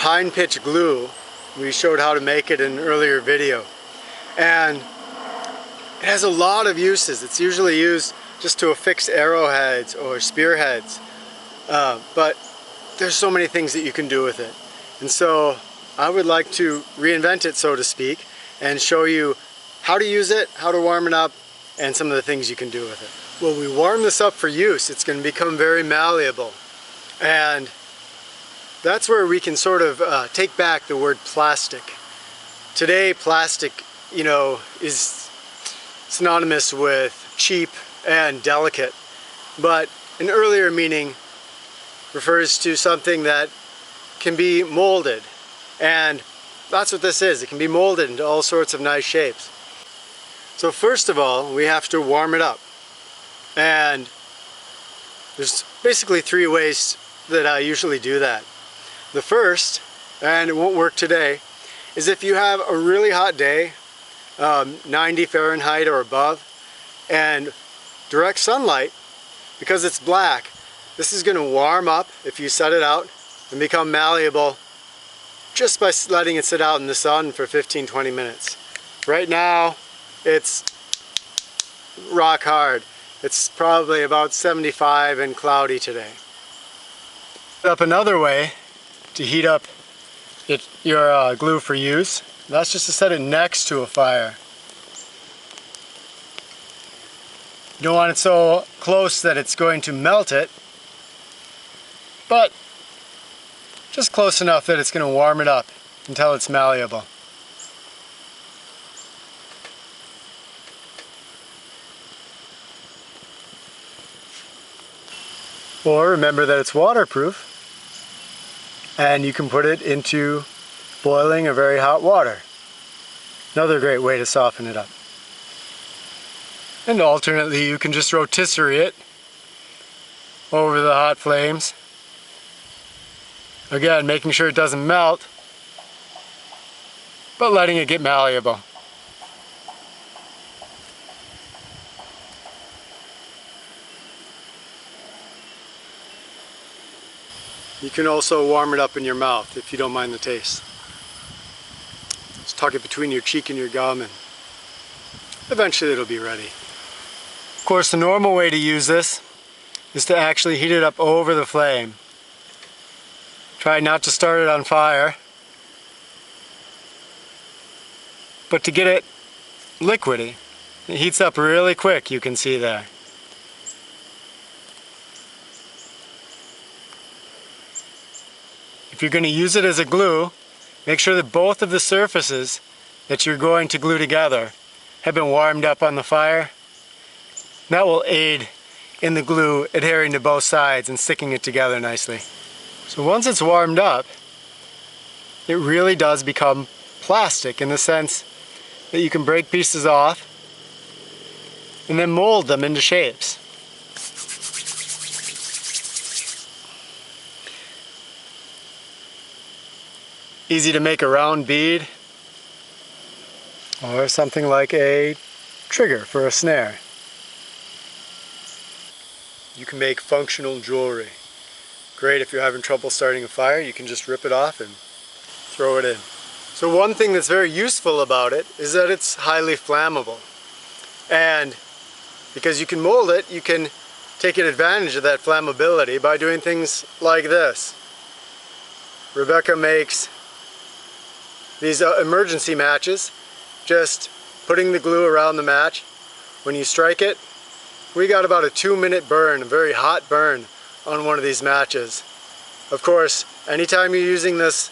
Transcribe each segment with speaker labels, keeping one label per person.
Speaker 1: pine pitch glue. We showed how to make it in an earlier video. And it has a lot of uses. It's usually used just to affix arrowheads or spearheads. But there's so many things that you can do with it. And so I would like to reinvent it, so to speak, and show you how to use it, how to warm it up, and some of the things you can do with it. Well, we warm this up for use. It's going to become very malleable. And that's where we can sort of take back the word plastic. Today, plastic, is synonymous with cheap and delicate, but an earlier meaning refers to something that can be molded, and that's what this is. It can be molded into all sorts of nice shapes. So first of all, we have to warm it up, and there's basically 3 ways that I usually do that. The first, and it won't work today, is if you have a really hot day, 90 Fahrenheit or above, and direct sunlight, because it's black, this is going to warm up if you set it out and become malleable just by letting it sit out in the sun for 15-20 minutes. Right now it's rock hard. It's probably about 75 and cloudy today. Up another way to heat up your glue for use, that's just to set it next to a fire. You don't want it so close that it's going to melt it, but just close enough that it's going to warm it up until it's malleable. Or remember that it's waterproof, and you can put it into boiling or very hot water. Another great way to soften it up. And alternately, you can just rotisserie it over the hot flames. Again, making sure it doesn't melt, but letting it get malleable. You can also warm it up in your mouth if you don't mind the taste. Just tuck it between your cheek and your gum, and eventually it'll be ready. Of course, the normal way to use this is to actually heat it up over the flame. Try not to start it on fire, but to get it liquidy. It heats up really quick, you can see there. If you're going to use it as a glue, make sure that both of the surfaces that you're going to glue together have been warmed up on the fire. That will aid in the glue adhering to both sides and sticking it together nicely. So once it's warmed up, it really does become plastic in the sense that you can break pieces off and then mold them into shapes. Easy to make a round bead, or something like a trigger for a snare. You can make functional jewelry. Great if you're having trouble starting a fire, you can just rip it off and throw it in. So one thing that's very useful about it is that it's highly flammable. And because you can mold it, you can take advantage of that flammability by doing things like this. Rebecca makes these emergency matches, just putting the glue around the match. When you strike it, we got about a 2-minute burn, a very hot burn on one of these matches. Of course, anytime you're using this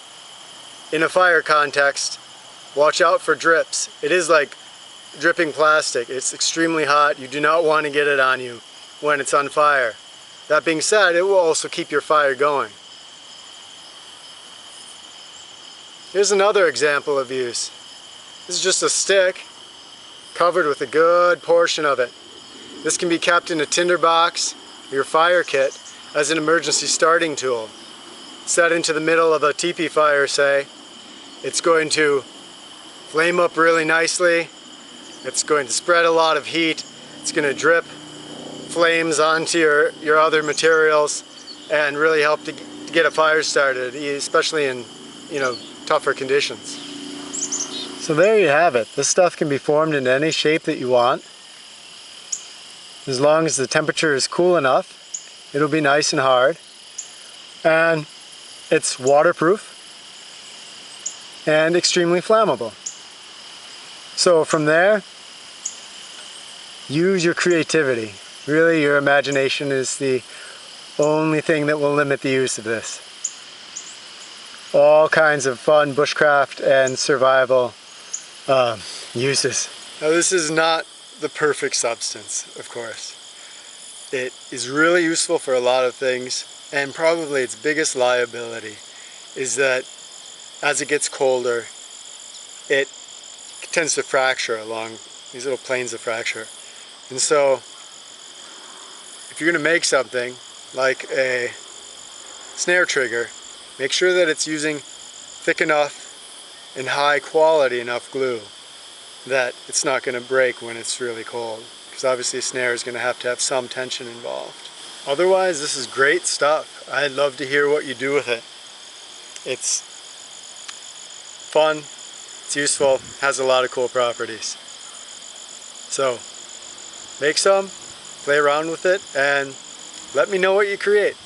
Speaker 1: in a fire context, watch out for drips. It is like dripping plastic. It's extremely hot. You do not want to get it on you when it's on fire. That being said, it will also keep your fire going. Here's another example of use. This is just a stick covered with a good portion of it. This can be kept in a tinder box or your fire kit as an emergency starting tool. Set into the middle of a teepee fire, say. It's going to flame up really nicely. It's going to spread a lot of heat. It's going to drip flames onto your other materials and really help to get a fire started, especially in tougher conditions. So there you have it. This stuff can be formed in any shape that you want. As long as the temperature is cool enough, it'll be nice and hard. And it's waterproof and extremely flammable. So from there, use your creativity. Really, your imagination is the only thing that will limit the use of this. All kinds of fun bushcraft and survival uses. Now this is not the perfect substance, of course. It is really useful for a lot of things, and probably its biggest liability is that as it gets colder, it tends to fracture along these little planes of fracture. And so, if you're going to make something like a snare trigger, make sure that it's using thick enough and high quality enough glue that it's not going to break when it's really cold. Because obviously a snare is going to have some tension involved. Otherwise, this is great stuff. I'd love to hear what you do with it. It's fun, it's useful, has a lot of cool properties. So, make some, play around with it, and let me know what you create.